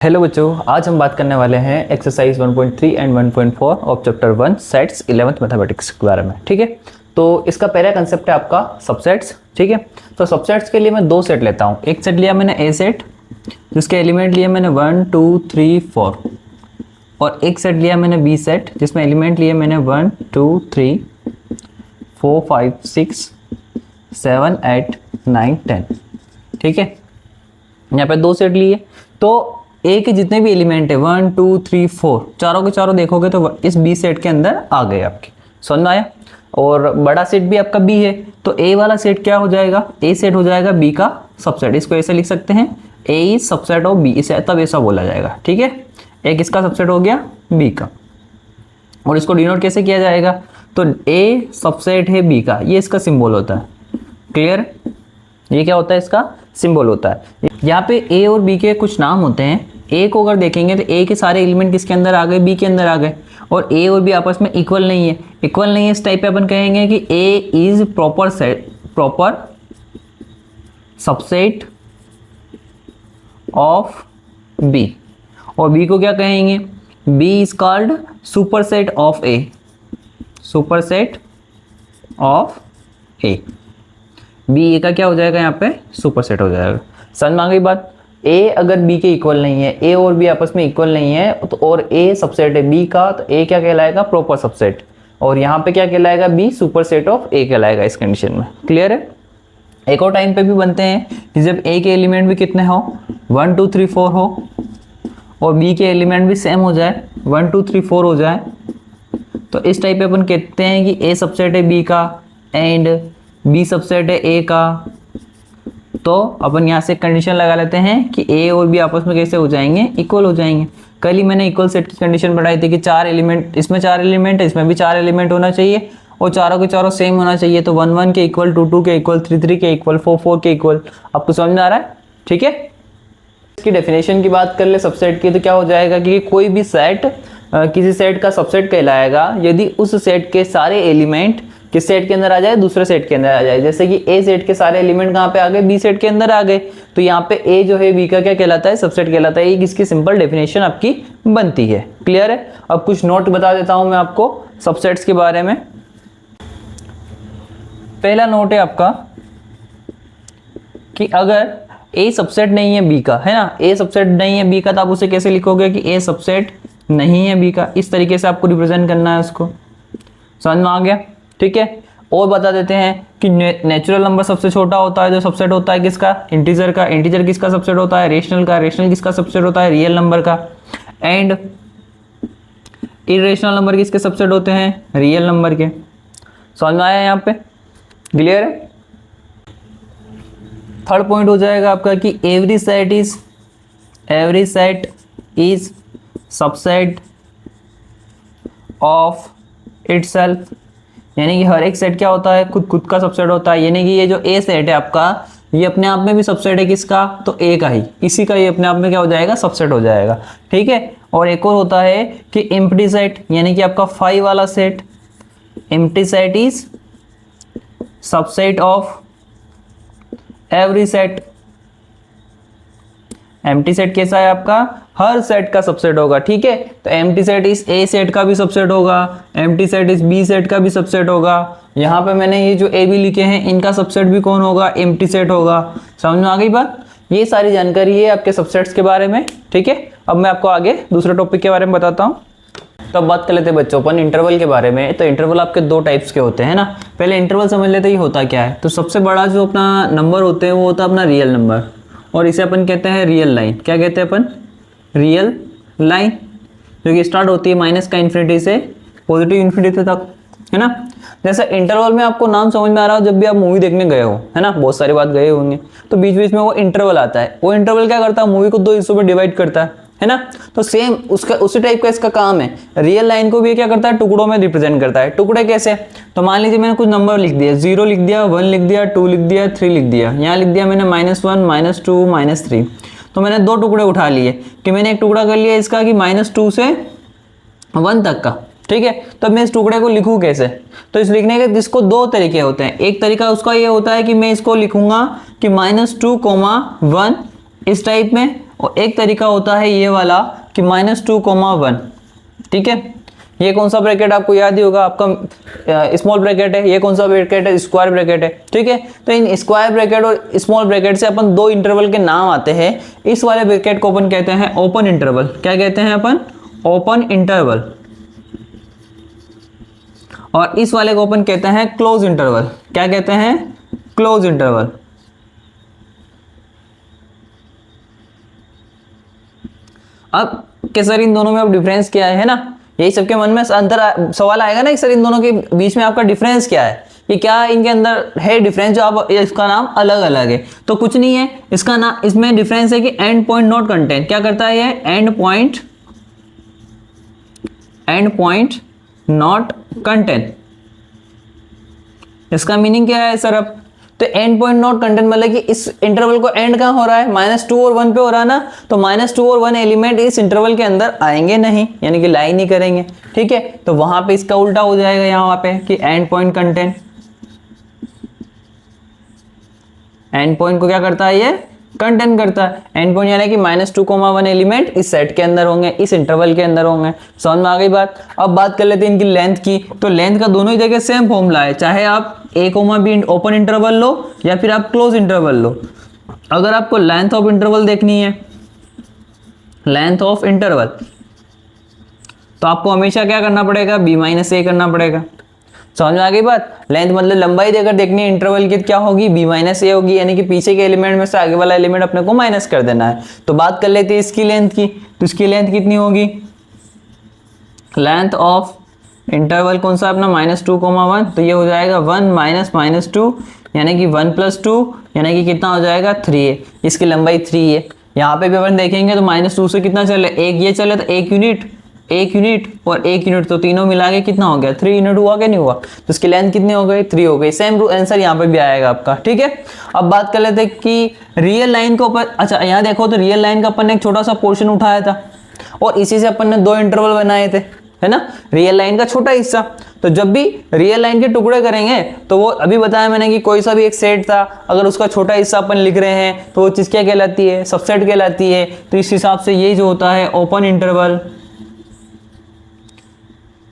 Hello बच्चों, आज हम बात करने वाले हैं exercise 1.3 and 1.4 of chapter 1 sets 11th mathematics के बारे में। ठीक है, तो इसका पहला कंसेप्ट है आपका सबसेट्स। ठीक है, तो सबसेट्स के लिए मैं दो सेट लेता हूँ। एक सेट लिया मैंने ए सेट, जिसके एलिमेंट लिए मैंने 1 2 3 4, और एक सेट लिया मैंने बी सेट, जिसमें एलिमेंट लिए मैंने 1 2 3 4 5 6 7 8 9 10। ठीक है, यहाँ पे दो सेट लिए, तो ए के जितने भी एलिमेंट है 1 2 3 4 चारों के चारों देखोगे तो इस बी सेट के अंदर आ गए आपके। समझ में आया? और बड़ा सेट भी आपका बी है, तो ए वाला सेट क्या हो जाएगा? ए सेट हो जाएगा बी का सबसेट। इसको ऐसे लिख सकते हैं, ए इज सबसेट ऑफ बी, इसे तब ऐसा बोला जाएगा। ठीक है, एक इसका सबसेट हो गया बी का, और इसको डिनोट कैसे किया जाएगा? तो ए सबसेट है बी का, ये इसका सिंबल होता है। क्लियर? ये क्या होता है? इसका सिंबल होता है। यहाँ पे ए और बी के कुछ नाम होते हैं। ए को अगर देखेंगे तो ए के सारे एलिमेंट किसके अंदर आ गए? बी के अंदर आ गए, और ए और बी आपस में इक्वल नहीं है। इक्वल नहीं है इस टाइप पे अपन कहेंगे कि A is proper subset of B, और बी को क्या कहेंगे? B is called superset of A, superset of A. B A का क्या हो जाएगा? यहाँ पे सुपरसेट हो जाएगा। समझ में आ गई बात? ए अगर बी के इक्वल नहीं है, ए और बी आपस में इक्वल नहीं है, तो और ए सबसेट है बी का, तो ए क्या कहलाएगा? Proper subset. और यहाँ पे क्या कहलाएगा? बी सुपरसेट ऑफ ए कहलाएगा इस कंडीशन में। क्लियर है? एक और टाइम पे भी बनते हैं कि जब ए के एलिमेंट भी कितने हो, 1 2 3 4 हो, और बी के एलिमेंट भी सेम हो जाए, 1 2 3 4 हो जाए, तो इस टाइप पे अपन कहते हैं कि ए सबसेट है बी का एंड बी सबसेट है ए का। तो अपन यहाँ से कंडीशन लगा लेते हैं कि ए और बी आपस में कैसे हो जाएंगे? इक्वल हो जाएंगे। कल ही मैंने इक्वल सेट की कंडीशन बढ़ाई थी कि चार एलिमेंट, इसमें चार एलिमेंट है, इसमें भी चार एलिमेंट होना चाहिए, और चारों के चारों सेम होना चाहिए। तो 1 1 के इक्वल, 2 2 के इक्वल, 3 3 के इक्वल, 4 4 के इक्वल। आपको समझ में आ रहा है? ठीक है, इसकी डेफिनेशन की बात कर ले सबसेट की, तो क्या हो जाएगा कि कोई भी सेट किसी सेट का सबसेट कहलाएगा यदि उस सेट के सारे एलिमेंट किस सेट के अंदर आ जाए? दूसरे सेट के अंदर आ जाए। जैसे कि ए सेट के सारे एलिमेंट कहाँ पे आ गए? बी सेट के अंदर आ गए, तो यहाँ पे ए जो है बी का क्या कहलाता है? सबसेट कहलाता है। ये इसकी सिंपल डेफिनेशन आपकी बनती है। क्लियर है? अब कुछ नोट बता देता हूं मैं आपको सबसेट्स के बारे में। पहला नोट है आपका कि अगर ए सबसेट नहीं है बी का, है ना, ए सबसेट नहीं है बी का, तो आप उसे कैसे लिखोगे कि ए सबसेट नहीं है बी का? इस तरीके से आपको रिप्रेजेंट करना है उसको। समझ में आ गया? ठीक है, और बता देते हैं कि नेचुरल नंबर सबसे छोटा होता है जो सबसेट होता है किसका? इंटीजर का। इंटीजर किसका सबसेट होता है? रेशनल का। रेशनल किसका सबसेट होता है? रियल नंबर का। एंड इरेशनल नंबर किसके सबसेट होते हैं? रियल नंबर के। समझ में आया यहाँ पे? क्लियर है? थर्ड पॉइंट हो जाएगा आपका कि every set is subset of itself, यानी कि हर एक सेट क्या होता है? खुद का सबसेट होता है। यानी कि ये जो ए सेट है आपका, ये अपने आप में भी सबसेट है किसका? तो ए का ही, इसी का ये अपने आप में क्या हो जाएगा? सबसेट हो जाएगा। ठीक है, और एक और होता है कि एम्प्टी सेट, यानी कि आपका 5 वाला set, empty set is subset of every set. Empty set कैसा है आपका? हर सेट का सबसेट होगा। ठीक है, तो एम्प्टी सेट इस ए सेट का भी सबसेट होगा, एम्प्टी सेट इस बी सेट का भी सबसेट होगा। यहाँ पे मैंने ये जो ए बी लिखे हैं, इनका सबसेट भी कौन होगा? एम्प्टी सेट होगा। समझ में आ गई बात? ये सारी जानकारी है आपके सबसेट्स के बारे में। ठीक है, अब मैं आपको आगे दूसरे टॉपिक के बारे में बताता हूँ। तो अब बात कर लेते हैं बच्चों अपन इंटरवल के बारे में। तो इंटरवल आपके दो टाइप्स के होते हैं ना। पहले इंटरवल समझ लेते हैं ये होता क्या है। तो सबसे बड़ा जो अपना नंबर होते हैं वो होता है अपना रियल नंबर, और इसे अपन कहते हैं रियल लाइन। क्या कहते हैं अपन? रियल लाइन, जो कि स्टार्ट होती है माइनस का इन्फिनिटी से पॉजिटिव इन्फिनिटी तक, है ना। जैसे इंटरवल में आपको नाम समझ में आ रहा हो, जब भी आप मूवी देखने गए हो, है ना, बहुत सारी बात गए होंगे, तो बीच बीच में वो इंटरवल आता है। वो इंटरवल क्या करता है? मूवी को दो हिस्सों में डिवाइड करता है ना। तो सेम उसका उसी टाइप का इसका काम है। रियल लाइन को भी क्या करता है? टुकड़ों में रिप्रेजेंट करता है। टुकड़े कैसे? तो मान लीजिए मैंने कुछ नंबर लिख दिया, 0 लिख दिया, 1 लिख दिया, 2 लिख दिया, 3 लिख दिया। यहाँ लिख दिया मैंने -1 -2 -3। तो मैंने दो टुकड़े उठा लिए कि मैंने एक टुकड़ा कर लिया इसका कि -2 से 1 तक का। ठीक है, तो मैं इस टुकड़े को लिखूं कैसे? तो इस लिखने के इसको दो तरीके होते हैं। एक तरीका उसका ये होता है कि मैं इसको लिखूंगा कि -2, 1 इस टाइप में, और एक तरीका होता है ये वाला कि -2,1। ठीक है, ये कौन सा ब्रैकेट आपको याद ही होगा, आपका स्मॉल ब्रैकेट है। ये कौन सा ब्रैकेट है, स्क्वायर ब्रैकेट है। ठीक है, तो इन स्क्वायर ब्रैकेट और स्मॉल ब्रैकेट से अपन दो इंटरवल के नाम आते हैं। इस वाले ब्रैकेट को अपन कहते हैं ओपन इंटरवल। क्या कहते हैं अपन, ओपन इंटरवल। और इस वाले को अपन कहते हैं क्लोज इंटरवल। क्या कहते हैं, क्लोज इंटरवल। अब कि सर इन दोनों में अब डिफरेंस क्या है ना, यही सबके मन में अंतर सवाल आएगा ना कि सर इन दोनों के बीच में आपका डिफरेंस क्या है, कि क्या इनके अंदर है डिफरेंस जो आप इसका नाम अलग अलग है। तो कुछ नहीं है, इसका नाम, इसमें डिफरेंस है कि एंड पॉइंट नॉट कंटेंट। क्या करता है ये, एंड पॉइंट नॉट कंटेंट। इसका मीनिंग क्या है सर, अब तो एंड पॉइंट नॉट कंटेंट मतलब कि इस इंटरवल को एंड कहाँ हो रहा है, -2 और 1 पे हो रहा है ना, तो -2 और 1 एलिमेंट इस इंटरवल के अंदर आएंगे नहीं, यानी कि लाई नहीं करेंगे। ठीक है, तो वहां पे इसका उल्टा हो जाएगा यहाँ पे कि and point content. And point को क्या करता है ये, कंटेंट करता है। एंड पॉइंट यानी कि -2,1 एलिमेंट इस सेट के अंदर होंगे, इस इंटरवल के अंदर होंगे। समझ में आ गई बात। अब बात कर लेते हैं इनकी लेंथ की। तो लेंथ का दोनों ही जगह सेम फॉर्मूला है, चाहे आप a, ओपन इंटरवल लो या फिर आप क्लोज इंटरवल लो। अगर आपको लेंथ ऑफ इंटरवल देखनी है, लेंथ ऑफ इंटरवल, तो आपको हमेशा क्या करना पड़ेगा, b-a करना पड़ेगा। समझ में आ गई बात। लेंथ मतलब लंबाई देकर देखनी है इंटरवल की, क्या होगी, b-a होगी, यानी कि पीछे के एलिमेंट में से आगे वाला एलिमेंट अपने को माइनस कर देना है। तो बात कर लेते हैं इसकी लेंथ की। तो इसकी लेंथ कितनी होगी, लेंथ ऑफ इंटरवल कौन सा अपना, -2,1, तो ये हो जाएगा 1 - -2 यानी कि 1 + 2 यानी कि कितना हो जाएगा, 3 है। इसकी लंबाई 3 है। यहाँ पे भी अपन देखेंगे तो -2 से कितना चले, एक ये चले तो 1 यूनिट और 1 यूनिट, तो तीनों मिला के कितना हो गया, 3 यूनिट हुआ क्या, नहीं हुआ। तो इसकी लेंथ कितनी हो गई, 3 हो गई। सेम आंसर यहाँ पे भी आएगा आपका। ठीक है, अब बात कर लेते हैं कि रियल लाइन को ऊपर, अच्छा यहाँ देखो तो रियल लाइन का अपन ने एक छोटा सा पोर्शन उठाया था और इसी से अपन ने दो इंटरवल बनाए थे, है ना, रियल लाइन का छोटा हिस्सा। तो जब भी रियल लाइन के टुकड़े करेंगे तो वो अभी बताया मैंने कि कोई सा भी एक सेट था, अगर उसका छोटा हिस्सा अपन लिख रहे हैं तो वो चीज़ क्या कहलाती है, सबसेट कहलाती है। तो इस हिसाब से ये जो होता है ओपन इंटरवल,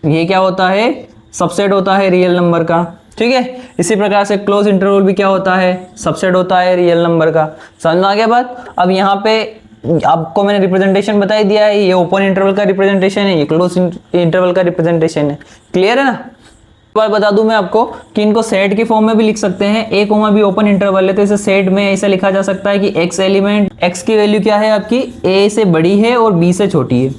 ये क्या होता है, सबसेट होता है रियल नंबर का। ठीक है, इसी प्रकार से क्लोज इंटरवल भी क्या होता है, सबसेट होता है रियल नंबर का। समझ में आ गया बात। अब यहाँ पे आपको मैंने रिप्रेजेंटेशन बता ही दिया है, ये ओपन इंटरवल का रिप्रेजेंटेशन है, ये क्लोज इंटरवल का रिप्रेजेंटेशन है। क्लियर है ना। एक बार बता दूं मैं आपको कि इनको सेट के फॉर्म में भी लिख सकते हैं। a, b ओपन इंटरवल है तो इसे सेट में ऐसा लिखा जा सकता है कि x एलिमेंट, x की वैल्यू क्या है आपकी, a से बड़ी है और b से छोटी है।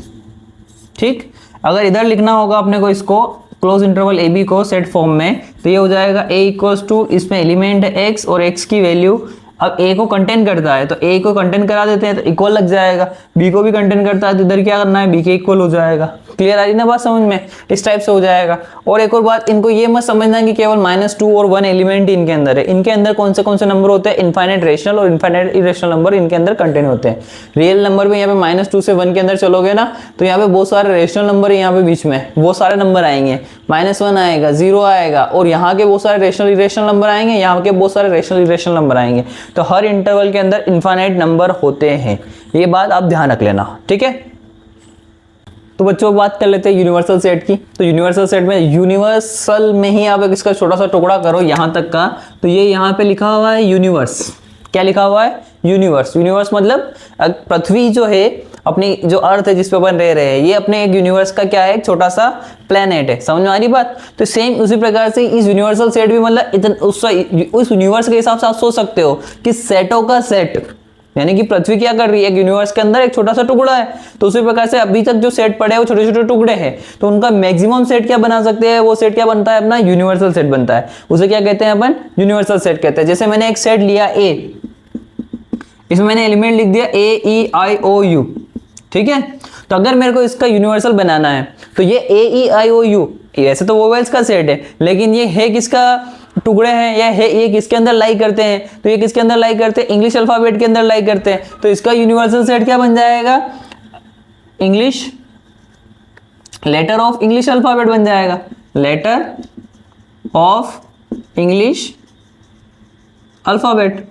ठीक, अगर इधर लिखना होगा अपने को इसको क्लोज इंटरवल ab को सेट फॉर्म में, तो ये हो जाएगा a = इसमें एलिमेंट है x और x की वैल्यू, अब a को कंटेन करता है तो a को कंटेन करा देते हैं तो इक्वल लग जाएगा, b को भी कंटेन करता है तो इधर क्या करना है, b के इक्वल हो जाएगा। क्लियर आ रही ना बात समझ में, इस टाइप से हो जाएगा। और एक और बात, इनको ये मत समझना कि केवल -2 और 1 एलिमेंट इनके अंदर है, इनके अंदर कौन से नंबर होते हैं, इनफाइनाइट रेशनल और इनफाइनाइट इरेशनल नंबर इनके अंदर कंटेन होते हैं। रियल नंबर में यहाँ पे -2 से 1 के अंदर चलोगे ना तो यहाँ पे बहुत सारे रेशनल नंबर है, यहाँ पे बीच में बहुत सारे नंबर आएंगे, -1 आएगा, 0 आएगा, और यहाँ के बहुत सारे रेशनल इरेशनल नंबर आएंगे, यहाँ के बहुत सारे रेशनल इरेशनल नंबर आएंगे। तो हर इंटरवल के अंदर इनफाइनाइट नंबर होते हैं, ये बात आप ध्यान रख लेना। ठीक है, तो बच्चों बात कर लेते हैं यूनिवर्सल सेट की। तो यूनिवर्सल सेट में, यूनिवर्सल में ही आप इसका छोटा सा टुकड़ा करो यहाँ तक का, तो ये यहाँ पे लिखा हुआ है यूनिवर्स। क्या लिखा हुआ है, यूनिवर्स। यूनिवर्स मतलब पृथ्वी जो है, अपनी जो अर्थ है जिस पे अपन रह रहे हैं, ये अपने एक यूनिवर्स का क्या है, एक छोटा सा प्लेनेट है। समझ में आ रही बात। तो सेम उसी प्रकार से इस यूनिवर्सल सेट भी मतलब उस यूनिवर्स के हिसाब से आप सोच सकते हो कि सेटों का सेट, यानी कि पृथ्वी क्या कर रही है, एक यूनिवर्स के अंदर एक छोटा सा टुकड़ा है। तो उसी प्रकार से अभी तक जो सेट पड़े हैं वो छोटे छोटे टुकड़े हैं, तो उनका मैक्सिमम सेट क्या बना सकते हैं, वो सेट क्या बनता है अपना, यूनिवर्सल सेट बनता है। उसे क्या कहते हैं अपन, यूनिवर्सल सेट कहते हैं। जैसे मैंने एक सेट लिया A, इसमें मैंने एलिमेंट लिख दिया A-E-I-O-U। ठीक है, तो अगर मेरे को इसका यूनिवर्सल बनाना है तो ये A-E-I-O-U वैसे तो वोवेल्स का सेट है, लेकिन ये है किसका टुकड़े हैं, या है ये किसके अंदर लाई करते हैं, तो ये किसके अंदर लाई करते हैं, इंग्लिश अल्फाबेट के अंदर लाई करते हैं। तो इसका यूनिवर्सल सेट क्या बन जाएगा, English letter of English alphabet बन जाएगा, लेटर ऑफ इंग्लिश अल्फाबेट।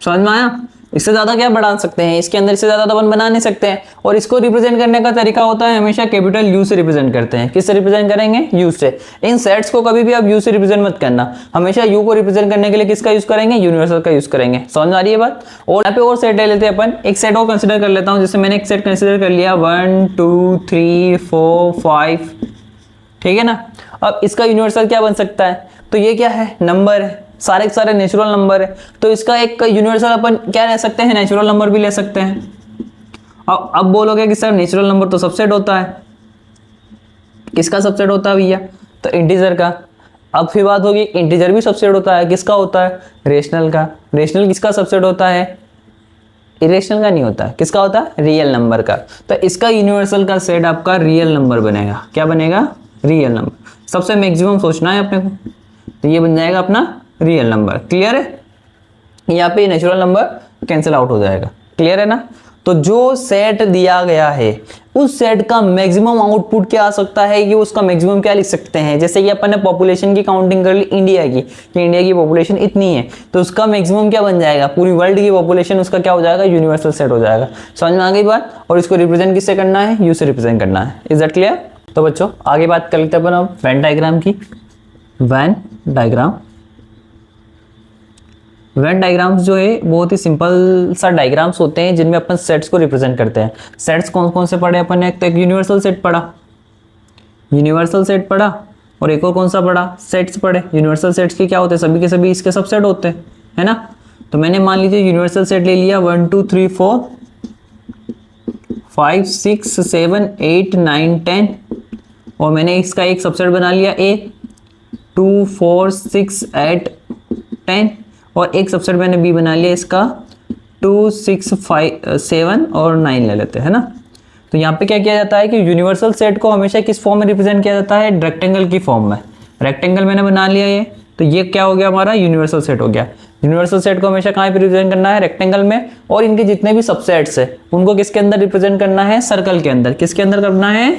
समझ में आया। इससे ज़्यादा क्या बढ़ा सकते हैं, इसके अंदर इससे ज़्यादा तो अपन बना नहीं सकते हैं। और इसको रिप्रेजेंट करने का तरीका होता है हमेशा कैपिटल यू से रिप्रेजेंट करते हैं। किससे रिप्रेजेंट करेंगे? यू से। इन सेट्स को कभी भी आप यू से रिप्रेजेंट मत करना, हमेशा यू को रिप्रेजेंट करने के लिए किसका यूज करेंगे? यूनिवर्सल का यूज करेंगे। समझ में आ रही है बात? और यहाँ पे और सेट ले लेते हैं अपन, एक सेट और कंसिडर कर लेता हूँ। जैसे मैंने एक सेट कंसिडर कर लिया 1 2 3 4 5, ठीक है ना। अब इसका यूनिवर्सल क्या बन सकता है? तो ये क्या है? नंबर है, सारे के सारे नेचुरल नंबर है, तो इसका एक यूनिवर्सल अपन क्या ले सकते हैं? नेचुरल नंबर भी ले सकते हैं। अब बोलोगे कि सर नेचुरल नंबर तो सबसेट होता है। किसका सबसेट होता है भैया? तो इंटीजर का। अब फिर बात होगी, इंटीजर भी सबसेट होता है, किसका होता है? रेशनल का। रेशनल किसका सबसेट होता है? इरेशनल का नहीं होता, किसका होता है? रियल नंबर का। तो इसका यूनिवर्सल का सेट आपका रियल नंबर बनेगा। क्या बनेगा? Real number. सबसे मैक्सिमम सोचना है अपने को, तो ये बन जाएगा अपना रियल नंबर। क्लियर है? यहाँ पे नेचुरल नंबर कैंसिल आउट हो जाएगा। क्लियर है ना? तो जो सेट दिया गया है उस सेट का मैक्सिमम आउटपुट क्या आ सकता है, कि उसका मैक्सिमम क्या लिख सकते हैं। जैसे कि अपन ने पॉपुलेशन की काउंटिंग कर ली इंडिया की, कि इंडिया की पॉपुलेशन इतनी है, तो उसका मैक्सिमम क्या बन जाएगा? पूरी वर्ल्ड की पॉपुलेशन उसका क्या हो जाएगा? यूनिवर्सल सेट हो जाएगा। समझ में आ गई बात? और इसको रिप्रेजेंट किससे करना है? यू से रिप्रेजेंट करना है। Is that clear? तो बच्चों आगे बात कर लेते हैं अपन अब वेन डायग्राम की। वेन डायग्राम, वेन डायग्राम्स जो है बहुत ही सिंपल सा डायग्राम्स होते हैं जिनमें अपन सेट्स को रिप्रेजेंट करते हैं। सेट्स कौन कौन से पढ़े अपन ने? एक यूनिवर्सल सेट पढ़ा, यूनिवर्सल सेट पढ़ा, और एक और कौन सा पढ़ा? सेट्स पढ़े। यूनिवर्सल सेट्स के क्या होते हैं? सभी के सभी इसके सबसेट होते हैं, है ना। तो मैंने मान लीजिए यूनिवर्सल सेट ले लिया 1 2 3 4 5 6 7 8 9 10, और मैंने इसका एक सबसेट बना लिया A 2 4 6 8 10, और एक सबसेट मैंने बी बना लिया इसका 2 6 5 7 और 9 ले लेते हैं ना। तो यहाँ पे क्या किया जाता है कि यूनिवर्सल सेट को हमेशा किस फॉर्म में रिप्रेजेंट किया जाता है? रेक्टेंगल की फॉर्म में। रेक्टेंगल मैंने बना लिया ये, तो ये क्या हो गया? हमारा यूनिवर्सल सेट हो गया। यूनिवर्सल सेट को हमेशा कहाँ पे रिप्रेजेंट करना है? रेक्टेंगल में। और इनके जितने भी सबसेट्स है उनको किसके अंदर रिप्रेजेंट करना है? सर्कल के अंदर। किसके अंदर करना है?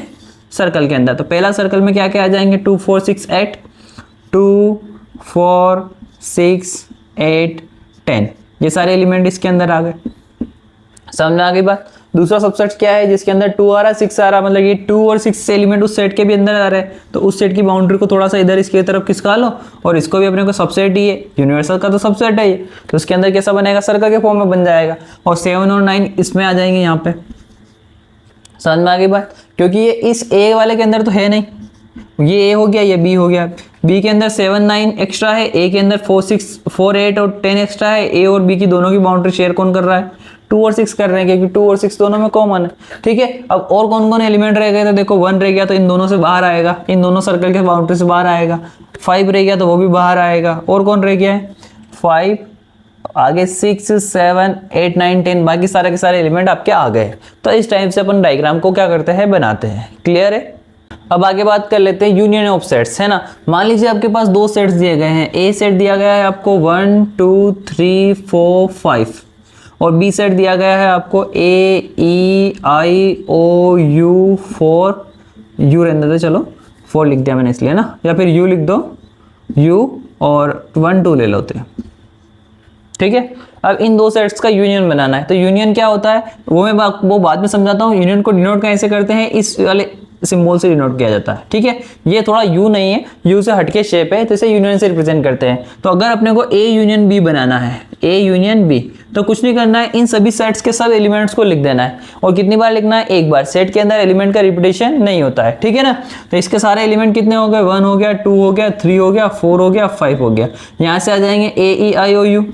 सर्कल के अंदर। तो पहला सर्कल में क्या क्या आ जाएंगे? 2 4 6 8, 2 4 6 8 10, ये सारे एलिमेंट इसके अंदर आ गए। समझ में आ गई बात? दूसरा सबसेट क्या है जिसके अंदर 2 आ रहा है 6 आ रहा है, मतलब ये 2 और 6 एलिमेंट उस सेट के भी अंदर आ रहे हैं, तो उस सेट की बाउंड्री को थोड़ा सा इधर इसकी तरफ खिसका लो, और इसको भी अपने को सबसेट ही है, यूनिवर्सल का तो सबसेट है ये, तो उसके अंदर कैसा बनेगा? सर्कल के फॉर्म में बन जाएगा। और 7 और 9 इसमें आ जाएंगे यहाँ पे। समझ में आ गई बात? क्योंकि ये इस ए वाले के अंदर तो है नहीं, ये ए हो गया, ये बी हो गया। बी के अंदर 7 9 एक्स्ट्रा है, ए के अंदर 4 6 4 8 और 10 एक्स्ट्रा है। ए और बी की दोनों की बाउंड्री शेयर कौन कर रहा है? 2 और 6 कर रहे हैं, क्योंकि 2 और 6 दोनों में कॉमन है। ठीक है, अब और कौन कौन एलिमेंट रह गए? तो देखो 1 रह गया तो इन दोनों से बाहर आएगा, इन दोनों सर्कल के बाउंड्री से बाहर आएगा। 5 रह गया तो वो भी बाहर आएगा। और कौन रह गया है? 5, आगे 6 7 8 9 10, बाकी सारे के सारे एलिमेंट आपके आ गए। तो इस टाइप से अपन डायग्राम को क्या करते हैं? बनाते हैं। क्लियर है? अब आगे बात कर लेते हैं यूनियन ऑफ सेट्स, है ना। मान लीजिए आपके पास दो सेट्स दिए गए हैं। ए सेट दिया गया है आपको 1 2 3 4 5, और बी सेट दिया गया है आपको ए ई आई ओ यू 4, यू रहने दो, चलो 4 लिख दिया मैंने इसलिए ना, या फिर यू लिख दो, यू और 1 2 ले लेते हैं। ठीक है, अब इन दो सेट्स का यूनियन बनाना है। तो यूनियन क्या होता है वो मैं वो बाद में समझाता हूँ। यूनियन को डिनोट कैसे करते हैं? इस वाले सिंबल से डिनोट किया जाता है। ठीक है, ये थोड़ा यू नहीं है, यू से हटके शेप है, तो इसे यूनियन से रिप्रेजेंट करते हैं। तो अगर अपने को ए यूनियन बी बनाना है, ए यूनियन बी, तो कुछ नहीं करना है, इन सभी सेट्स के सब एलिमेंट्स को लिख देना है। और कितनी बार लिखना है? एक बार। सेट के अंदर एलिमेंट का रिपीटेशन नहीं होता है। ठीक है ना। तो इसके सारे एलिमेंट कितने हो गए? 1 हो गया, 2 हो गया, 3 हो गया, 4 हो गया, 5 हो गया। यहाँ से आ जाएंगे ए ई आई ओ यू।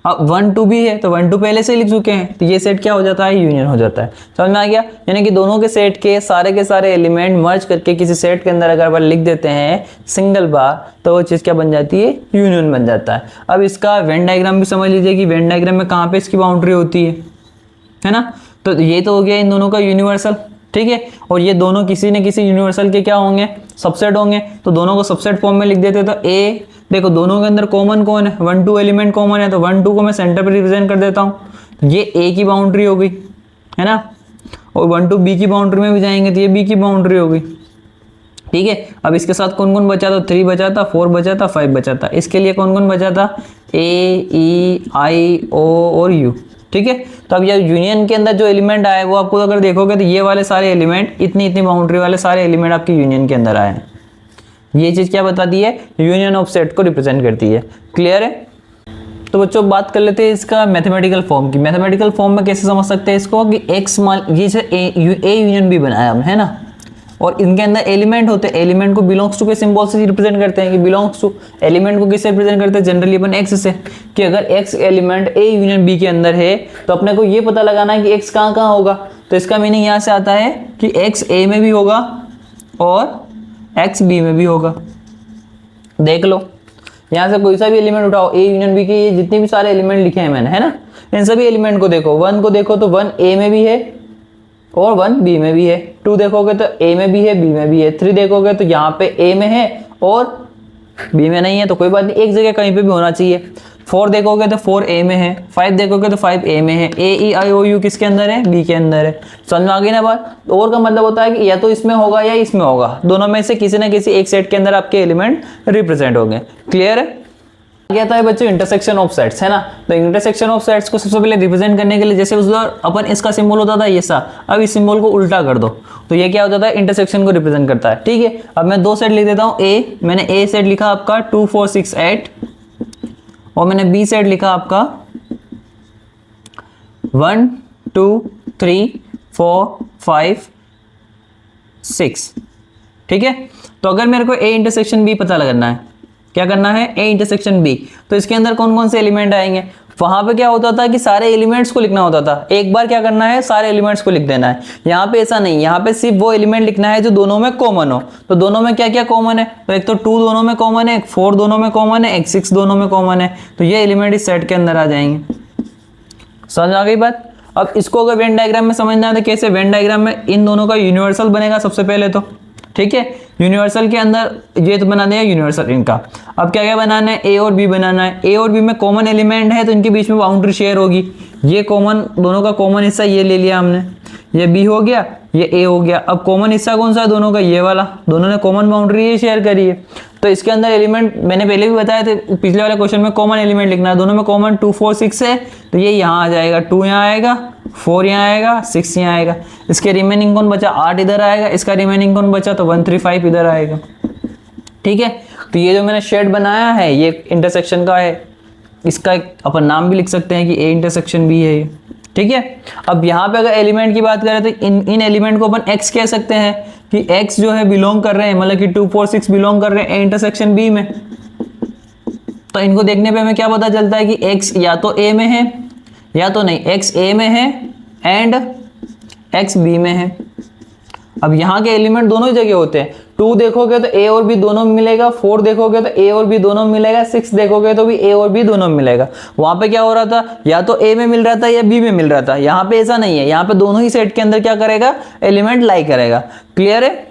अब 1 2 भी है तो 1 2 पहले से लिख चुके हैं, तो ये सेट क्या हो जाता है? यूनियन हो जाता है। समझ में आ गया? यानी कि दोनों के सेट के सारे एलिमेंट मर्ज करके किसी सेट के अंदर अगर अपन लिख देते हैं सिंगल बार, तो वो चीज़ क्या बन जाती है? यूनियन बन जाता है। अब इसका वेन डायग्राम भी समझ लीजिए कि वेन डायग्राम में कहाँ पे इसकी बाउंड्री होती है ना। तो ये तो हो गया इन दोनों का यूनिवर्सल। ठीक है, और ये दोनों किसी न किसी यूनिवर्सल के क्या होंगे? सबसेट होंगे। तो दोनों को सबसेट फॉर्म में लिख देते, तो ए देखो दोनों के अंदर कॉमन कौन है? 1 2 एलिमेंट कॉमन है, तो 1 2 को मैं सेंटर पे रिप्रेजेंट कर देता हूँ। ये ए की बाउंड्री हो गई, है ना। और 1 2 बी की बाउंड्री में भी जाएंगे तो ये बी की बाउंड्री हो गई। ठीक है। अब इसके साथ कौन कौन बचा था, 3 बचा था, 4 बचा था, 5 बचा था। इसके लिए कौन कौन बचा था, ए, ई, आई, ओ और यू। ठीक है। तो अब ये यूनियन के अंदर जो एलिमेंट आए वो आपको अगर देखोगे तो ये वाले सारे एलिमेंट, इतनी इतनी बाउंड्री वाले सारे एलिमेंट आपके यूनियन के अंदर आए हैं। ये चीज क्या बताती है, यूनियन ऑफ सेट को रिप्रेजेंट करती है। क्लियर है। तो बच्चों बात कर लेते हैं इसका मैथमेटिकल फॉर्म की। मैथमेटिकल फॉर्म में कैसे समझ सकते हैं इसको कि एक्स मान ये ए यूनियन बी बनाया हमने, है ना, और इनके अंदर एलिमेंट होते हैं, एलिमेंट को बिलोंग्स टू के सिंबल से रिप्रेजेंट करते हैं कि बिलोंग्स टू। एलिमेंट को किससे रिप्रेजेंट करते हैं, जनरली अपन एक्स से, कि अगर X element A union B के अंदर है तो अपने को ये पता लगाना है कि एक्स कहाँ कहाँ होगा। तो इसका मीनिंग यहाँ से आता है कि एक्स ए में भी होगा और एक्स बी में भी होगा। देख लो यहाँ से कोई सा भी एलिमेंट उठाओ, ए यूनियन बी के ये जितने भी सारे एलिमेंट लिखे हैं मैंने, है ना, इन सभी एलिमेंट को देखो। 1 को देखो तो 1 ए में भी है और 1 बी में भी है। 2 देखोगे तो ए में भी है, बी में भी है। 3 देखोगे तो यहाँ पे ए में है और बी में नहीं है, तो कोई बात नहीं, एक जगह कहीं पे भी होना चाहिए। 4 देखोगे तो 4 ए में है, 5 देखोगे तो 5 ए में है। ए, ई, आई, ओ, यू किसके अंदर है, बी के अंदर है। समझ में आ गई ना बात। और का मतलब होता है कि या तो इसमें होगा या इसमें होगा, दोनों में से किसी ना किसी एक सेट के अंदर आपके एलिमेंट रिप्रेजेंट होंगे। क्लियर है। क्या था बच्चों, इंटरसेक्शन ऑफ सेट्स, है ना। तो इंटरसेक्शन ऑफ सेट्स को सबसे पहले रिप्रेजेंट करने के लिए, जैसे उस बार अपन इसका सिंबल होता था ये सा, अब इस सिंबल को उल्टा कर दो तो ये क्या होता था, इंटरसेक्शन को रिप्रेजेंट करता है। ठीक है। अब मैं 2 सेट लिख देता हूँ। ए, मैंने ए सेट लिखा आपका 2 4 6 8 और मैंने बी सेट लिखा आपका 1 2 3 4 5 6। ठीक है। तो अगर मेरे को ए इंटरसेक्शन बी पता लगाना है, क्या करना है, ए इंटरसेक्शन बी, तो इसके अंदर कौन कौन से एलिमेंट आएंगे। वहां पे क्या होता था कि सारे एलिमेंट्स को लिखना होता था, एक बार क्या करना है, सारे एलिमेंट्स को लिख देना है। यहाँ पे ऐसा नहीं, यहाँ पे सिर्फ वो एलिमेंट लिखना है जो दोनों में कॉमन हो। तो दोनों में क्या क्या कॉमन है, तो एक तो 2 दोनों में कॉमन है, एक 4 दोनों में कॉमन है, एक 6 दोनों में कॉमन है। तो ये एलिमेंट इस सेट के अंदर आ जाएंगे। समझ आ गई बात। अब इसको अगर वेन डायग्राम में समझना है तो कैसे, वेन डायग्राम में इन दोनों का यूनिवर्सल बनेगा सबसे पहले तो। ठीक है। यूनिवर्सल के अंदर ये तो बनाने हैं यूनिवर्सल इनका। अब क्या क्या बनाना है, ए और बी बनाना है। ए और बी में कॉमन एलिमेंट है तो इनके बीच में बाउंड्री शेयर होगी। ये कॉमन, दोनों का कॉमन हिस्सा ये ले लिया हमने, ये बी हो गया, ये ए हो गया। अब कॉमन हिस्सा कौन सा है दोनों का, ये वाला, दोनों ने कॉमन बाउंड्री ये शेयर करी है। तो इसके अंदर एलिमेंट मैंने पहले भी बताया थे पिछले वाले क्वेश्चन में, कॉमन एलिमेंट लिखना है। दोनों में कॉमन 2 4 6 है तो ये यहाँ आ जाएगा, 2 यहाँ आएगा, 4 यहाँ आएगा, 6 यहाँ आएगा। इसके रिमेनिंग कौन बचा, 8 इधर आएगा। इसका रिमेनिंग कौन बचा, तो 1 3 5 इधर आएगा। ठीक है। तो ये जो मैंने शेड बनाया है ये इंटरसेक्शन का है, इसका अपन नाम भी लिख सकते हैं कि ए इंटरसेक्शन बी है। ठीक है। अब यहाँ पे अगर एलिमेंट की बात करें तो इन एलिमेंट को अपन एक्स कह सकते हैं कि एक्स जो है बिलोंग कर रहे हैं, मतलब कि 2 4 6 बिलोंग कर रहे हैं ए इंटरसेक्शन बी में। तो इनको देखने पे हमें क्या पता चलता है कि एक्स या तो ए में है या तो नहीं, एक्स ए में है एंड एक्स बी में है। अब यहाँ के एलिमेंट दोनों ही जगह होते हैं। 2 देखोगे तो ए और बी दोनों में मिलेगा, 4 देखोगे तो ए और बी दोनों में मिलेगा, 6 देखोगे तो भी ए और बी दोनों में मिलेगा। वहां पे क्या हो रहा था, या तो ए में मिल रहा था या बी में मिल रहा था। यहाँ पे ऐसा नहीं है, यहाँ पे दोनों ही सेट के अंदर क्या करेगा, एलिमेंट लाई करेगा। क्लियर है।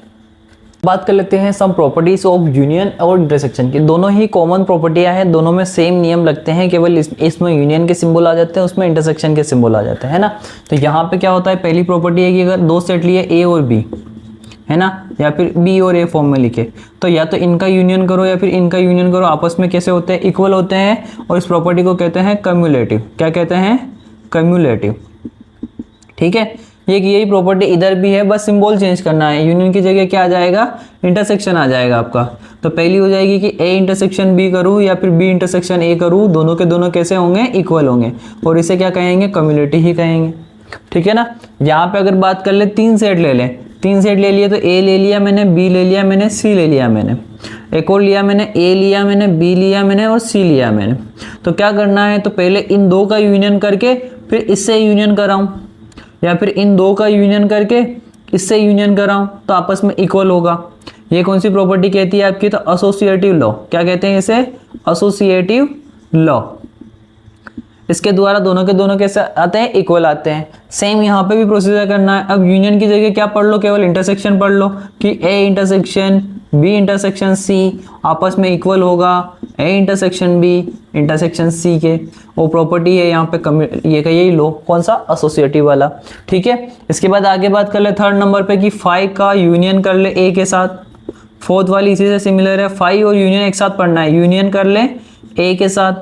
बात कर लेते हैं सम प्रॉपर्टीज ऑफ यूनियन और इंटरसेक्शन की। दोनों ही कॉमन प्रॉपर्टियां हैं, दोनों में सेम नियम लगते हैं, केवल इसमें यूनियन के सिंबल आ जाते हैं, उसमें इंटरसेक्शन के सिंबल आ जाते हैं ना। तो यहाँ पे क्या होता है, पहली प्रॉपर्टी है कि अगर 2 सेट लिए ए और बी, है ना, या फिर बी और ए फॉर्म में लिखे, तो या तो इनका यूनियन करो या फिर इनका यूनियन करो। आपस में कैसे होते हैं, इक्वल होते हैं। और इस प्रॉपर्टी को कहते हैं कम्युलेटिव। क्या कहते हैं, कम्युलेटिव। ठीक है। यही प्रॉपर्टी इधर भी है, बस सिंबल चेंज करना है। यूनियन की जगह क्या आ जाएगा, इंटरसेक्शन आ जाएगा आपका। तो पहली हो जाएगी कि ए इंटरसेक्शन बी करूँ या फिर बी इंटरसेक्शन ए करूँ, दोनों के दोनों कैसे होंगे, इक्वल होंगे, और इसे क्या कहेंगे, कम्युलेटिव ही कहेंगे। ठीक है ना। यहाँ पे अगर बात कर ले, 3 सेट ले लें, 3 सेट ले लिए तो ए ले लिया मैंने, बी ले लिया मैंने, सी ले लिया मैंने, एक और लिया मैंने, ए लिया मैंने, बी लिया मैंने और सी लिया मैंने। तो क्या करना है, तो पहले इन 2 का यूनियन करके फिर इससे यूनियन कराऊं, या फिर इन 2 का यूनियन करके इससे यूनियन कराऊं, तो आपस में इक्वल होगा। ये कौन सी प्रॉपर्टी कहती है आपकी, तो एसोसिएटिव लॉ। क्या कहते हैं इसे, एसोसिएटिव लॉ। इसके द्वारा दोनों के दोनों कैसे आते हैं, इक्वल आते हैं। सेम यहाँ पे भी प्रोसीजर करना है। अब यूनियन की जगह क्या पढ़ लो, केवल इंटरसेक्शन पढ़ लो कि A intersection B intersection C आपस में इक्वल होगा A intersection B intersection C के। वो प्रॉपर्टी है यहाँ पे ये का यही लो, कौन सा, एसोसिएटिव वाला। ठीक है। इसके बाद आगे बात कर ले 3rd नंबर पे कि फाई का यूनियन कर ले ए के साथ। फोर्थ वाली इसी से सिमिलर है, फाइव और यूनियन एक साथ पढ़ना है, यूनियन कर ले ए के साथ,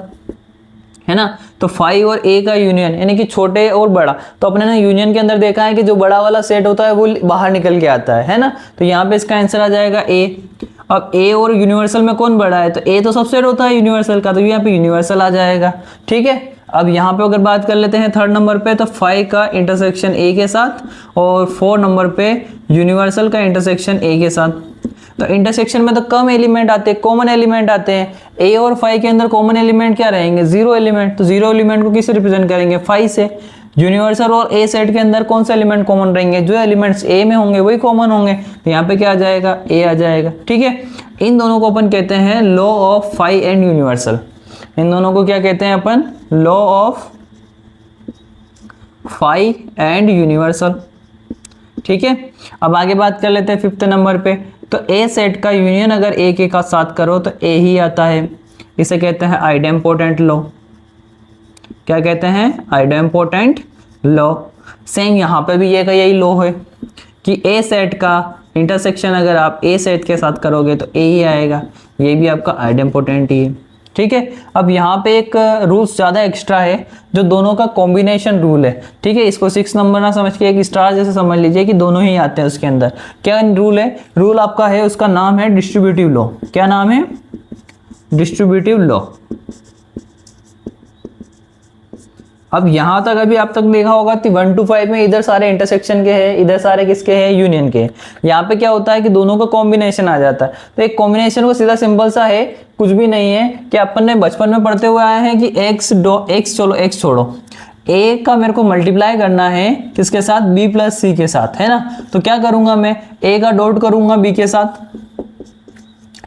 है ना। तो 5 और ए का यूनियन यानी कि छोटे और बड़ा, तो अपने ने यूनियन के अंदर देखा है कि जो बड़ा वाला सेट होता है वो बाहर निकल के आता है ना। तो यहाँ पे इसका आंसर आ जाएगा ए। अब ए और यूनिवर्सल में कौन बड़ा है, तो ए तो सबसेट होता है यूनिवर्सल का, तो यहाँ पे यूनिवर्सल आ जाएगा, ठीक है। अब यहाँ पे अगर बात कर लेते हैं थर्ड नंबर पे, तो 5 का इंटरसेक्शन ए के साथ और 4 नंबर पे यूनिवर्सल का इंटरसेक्शन ए के साथ। तो इंटरसेक्शन में तो कम एलिमेंट आते हैं, कॉमन एलिमेंट आते हैं। ए और 5 के अंदर कॉमन एलिमेंट क्या रहेंगे, 0 एलिमेंट। तो 0 एलिमेंट को किससे रिप्रेजेंट करेंगे, 5 से। यूनिवर्सल और ए सेट के अंदर कौन से एलिमेंट कॉमन रहेंगे, जो एलिमेंट्स ए में होंगे वही कॉमन होंगे। तो यहाँ पे क्या आ जाएगा, ए आ जाएगा, ठीक है। इन दोनों को अपन कहते हैं लॉ ऑफ 5 एंड यूनिवर्सल। इन दोनों को क्या कहते हैं अपन, लॉ ऑफ 5 एंड यूनिवर्सल, ठीक है। अब आगे बात कर लेते हैं फिफ्थ नंबर पे। तो ए सेट का यूनियन अगर ए के साथ करो तो ए ही आता है, इसे कहते हैं आइडेम्पोटेंट लॉ। क्या कहते हैं, आइडेम्पोटेंट लॉ। सेम यहाँ पे भी ये का यही लॉ है कि ए सेट का इंटरसेक्शन अगर आप ए सेट के साथ करोगे तो ए ही आएगा, ये भी आपका आइडेम्पोटेंट ही है, ठीक है। अब यहाँ पे एक रूल्स ज़्यादा एक्स्ट्रा है जो दोनों का कॉम्बिनेशन रूल है, ठीक है। इसको 6 नंबर ना समझ के एक स्टार जैसे समझ लीजिए कि दोनों ही आते हैं उसके अंदर। क्या रूल है, रूल आपका है, उसका नाम है डिस्ट्रीब्यूटिव लॉ। क्या नाम है, डिस्ट्रीब्यूटिव लॉ। अब यहाँ तक अभी आप तक देखा होगा कि 1 to 5 में इधर सारे इंटरसेक्शन के हैं, इधर सारे किसके हैं, यूनियन के। यहाँ पे क्या होता है कि दोनों का कॉम्बिनेशन आ जाता है। तो एक कॉम्बिनेशन को सीधा सिंपल सा है, कुछ भी नहीं है कि अपन ने बचपन में पढ़ते हुए आए हैं कि x छोड़ो, a का मेरे को मल्टीप्लाई करना है किसके साथ, b प्लस सी के साथ, है ना। तो क्या करूंगा मैं, a का डॉट करूंगा b के साथ,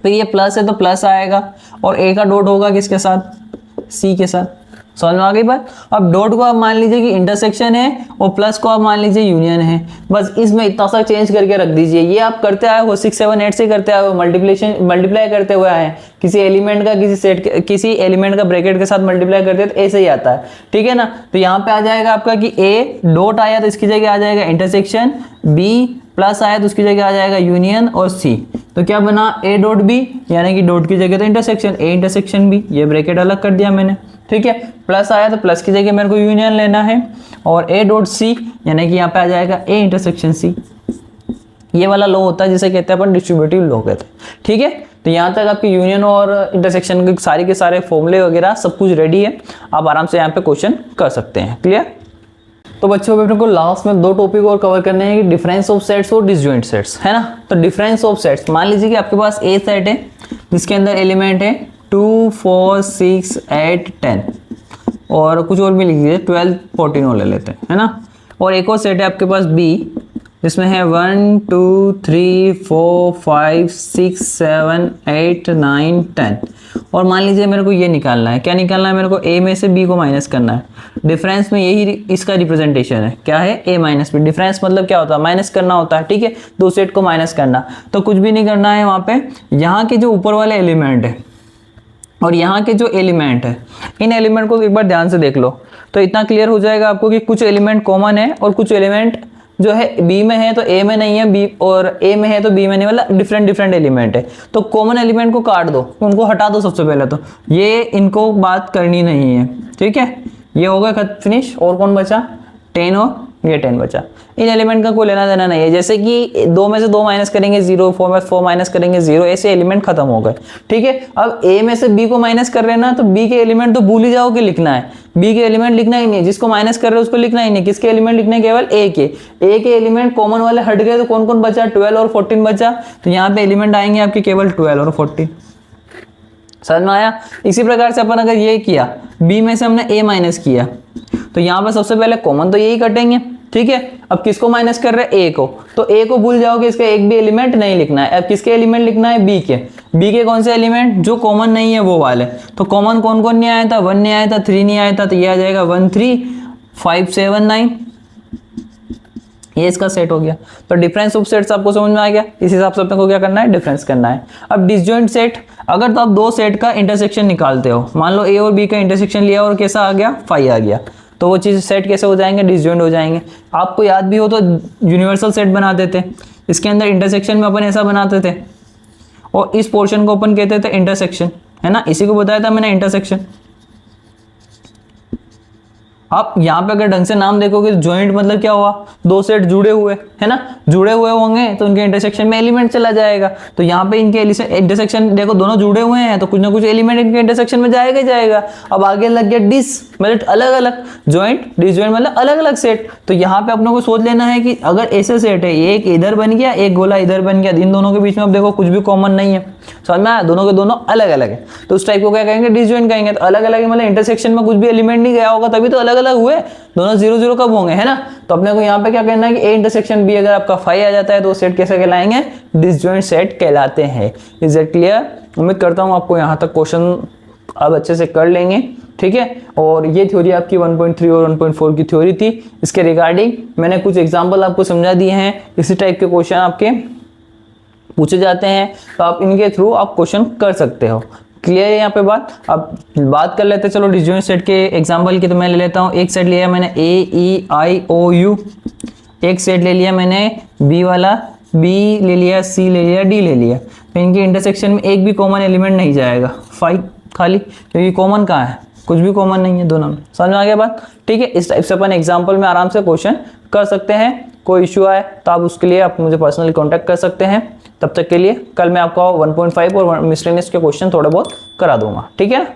फिर ये प्लस है तो प्लस आएगा, और a का डॉट होगा किसके साथ, c के साथ। समझ में आ गई बात। अब डॉट को आप मान लीजिए कि इंटरसेक्शन है और प्लस को आप मान लीजिए यूनियन है, बस इसमें इतना सा चेंज करके रख दीजिए। ये आप करते आए हो 6, 7, 8 से करते आए हो, मल्टीप्लाई करते हुए आए हैं, किसी एलिमेंट का किसी एलिमेंट का ब्रैकेट के साथ मल्टीप्लाई करते हैं तो ऐसे ही आता है, ठीक है ना। तो यहाँ पे आ जाएगा आपका कि ए डॉट आया तो इसकी जगह आ जाएगा इंटरसेक्शन, बी प्लस आया तो उसकी जगह आ जाएगा यूनियन, और सी तो क्या बना, ए डॉट बी, यानी कि डॉट की जगह तो इंटरसेक्शन, ए इंटरसेक्शन बी, ये ब्रैकेट अलग कर दिया मैंने, ठीक है। प्लस आया तो प्लस की जगह मेरे को यूनियन लेना है, और ए डॉट सी यानी कि यहाँ पे आ जाएगा ए इंटरसेक्शन सी। ये वाला लॉ होता है जिसे कहते हैं अपन डिस्ट्रीब्यूटिव लॉ कहते हैं, ठीक है। तो यहाँ तक आपकी यूनियन और इंटरसेक्शन के सारे फॉर्मूले वगैरह सब कुछ रेडी है, आप आराम से यहाँ पे क्वेश्चन कर सकते हैं, क्लियर। तो बच्चों अपने को लास्ट में 2 टॉपिक और कवर करने हैं कि डिफरेंस ऑफ सेट्स और डिसजॉइंट सेट्स, है ना। तो डिफरेंस ऑफ सेट्स, मान लीजिए कि आपके पास ए सेट है जिसके अंदर एलिमेंट है 2, 4, 6, 8, 10 और कुछ और भी लिख दीजिए 12, 14 और ले लेते हैं, है ना। और एक और सेट है आपके पास बी जिसमें है 1, 2, 3, 4, 5, 6, 7, 8, 9, 10 और मान लीजिए मेरे को ये निकालना है, क्या निकालना है मेरे को, ए में से बी को माइनस करना है। डिफरेंस में यही इसका रिप्रेजेंटेशन है, क्या है, ए माइनस बी। डिफरेंस मतलब क्या होता है, माइनस करना होता है, ठीक है, दो सेट को माइनस करना। तो कुछ भी नहीं करना है वहाँ पे, यहाँ के जो ऊपर वाले एलिमेंट है और यहाँ के जो एलिमेंट है, इन एलिमेंट को एक बार ध्यान से देख लो तो इतना क्लियर हो जाएगा आपको कि कुछ एलिमेंट कॉमन है और कुछ एलिमेंट जो है बी में है तो ए में नहीं है, बी और ए में है तो बी में नहीं, मतलब डिफरेंट एलिमेंट है। तो कॉमन एलिमेंट को काट दो, उनको हटा दो सबसे पहले, तो ये इनको बात करनी नहीं है, ठीक है। ये हो गया फिनिश। और कौन बचा, 10 और ये 10 बचा। इन एलिमेंट का कोई लेना देना नहीं है, जैसे कि 2 में से 2 माइनस करेंगे 0, 4 में 4 माइनस करेंगे 0, ऐसे एलिमेंट खत्म हो गए, ठीक है। अब ए में से बी को माइनस कर रहे हैं ना, तो बी के एलिमेंट तो भूल ही जाओ कि लिखना है, बी के एलिमेंट लिखना ही नहीं, जिसको माइनस कर रहे हो उसको लिखना ही नहीं। किसके एलिमेंट लिखने, केवल ए के एलिमेंट कॉमन वाले हट गए, तो कौन कौन बचा, 12 और 14 बचा। तो यहाँ पे एलिमेंट आएंगे आपके केवल 12 और 14। समझ में आया। इसी प्रकार से अपन अगर ये किया, बी में से हमने ए माइनस किया, तो यहाँ पर सबसे पहले कॉमन तो यही कटेंगे, ठीक है। अब किसको माइनस कर रहे हैं, ए को, तो ए को भूल जाओगे, इसका एक भी एलिमेंट नहीं लिखना है। अब किसके एलिमेंट लिखना है, बी के कौन से एलिमेंट, जो कॉमन नहीं है वो वाले। तो कॉमन कौन कौन नहीं आया था, 1 नहीं आया था, 3 नहीं आया था, तो ये आ जाएगा 1, 3, 5, 7, 9, ये इसका सेट हो गया। तो डिफरेंस ऑफ सेट्स आपको समझ में आ गया। इस हिसाब से अपने को क्या करना है, डिफरेंस करना है। अब डिसजॉइंट सेट, अगर तो आप दो सेट का इंटरसेक्शन निकालते हो, मान लो ए और बी का इंटरसेक्शन लिया और कैसा आ गया, 5 आ गया, तो वो चीज़ सेट कैसे हो जाएंगे, डिसजॉइंट हो जाएंगे। आपको याद भी हो तो यूनिवर्सल सेट बना देते, इसके अंदर इंटरसेक्शन में अपन ऐसा बनाते थे और इस पोर्शन को अपन कहते थे इंटरसेक्शन, है ना, इसी को बताया था मैंने इंटरसेक्शन। आप यहाँ पे अगर ढंग से नाम देखोगे तो जॉइंट मतलब क्या हुआ, दो सेट जुड़े हुए, है ना, जुड़े हुए होंगे तो उनके इंटरसेक्शन में एलिमेंट चला जाएगा। तो यहाँ पे इनके इंटरसेक्शन देखो, दोनों जुड़े हुए हैं तो कुछ ना कुछ एलिमेंट इनके इंटरसेक्शन में जाएगा ही जाएगा। अब आगे लग गया डिस मतलब अलग अलग, जॉइंट डिसजॉइंट मतलब अलग अलग सेट। तो यहाँ पे अपनों को सोच लेना है कि अगर ऐसे सेट है, एक इधर बन गया एक गोला इधर बन गया, इन दोनों के बीच में अब देखो कुछ भी कॉमन नहीं है, समझ में आया, दोनों के दोनों अलग अलग है, तो उस टाइप को क्या कहेंगे, डिसजॉइंट कहेंगे। तो अलग अलग मतलब इंटरसेक्शन में कुछ भी एलिमेंट नहीं गया होगा तभी तो अलग अलग हुए, दोनों 0 0 कब होंगे, है ना। तो अपने को यहाँ पे क्या कहना है कि ए इंटरसेक्शन बी अगर आपका 5 आ जाता है तो सेट कैसे कहलाएंगे, डिसजॉइंट सेट कहलाते हैं। Is it clear? उम्मीद करता हूँ आपको यहाँ तक क्वेश्चन अब अच्छे से कर लेंगे, ठीक है। और ये थ्योरी आपकी 1.3 और 1.4 की थ्योरी थी। इसके रिगार्डिंग मैंने कुछ एग्जाम्पल आपको समझा दिए हैं, इसी टाइप के क्वेश्चन आपके पूछे जाते हैं, तो आप इनके थ्रू आप क्वेश्चन कर सकते हो। क्लियर है यहाँ पे बात? अब बात कर लेते हैं चलो डिसजॉइंट सेट के एग्जांपल की। तो मैं ले लेता हूँ, एक सेट लिया मैंने AEIOU, एक सेट ले लिया मैंने B वाला, B ले लिया, C ले लिया, D ले लिया। तो इनके इंटरसेक्शन में एक भी कॉमन एलिमेंट नहीं जाएगा, 5 खाली, क्योंकि कॉमन कहाँ है, कुछ भी कॉमन नहीं है दोनों में। समझ में आ गया बात? ठीक है, इस टाइप से अपन एग्जाम्पल में आराम से क्वेश्चन कर सकते हैं। कोई इशू आए तो आप उसके लिए आप मुझे पर्सनली कांटेक्ट कर सकते हैं। तब तक के लिए कल मैं आपको 1.5 और मिसलेनियस के क्वेश्चन थोड़ा बहुत करा दूंगा, ठीक है।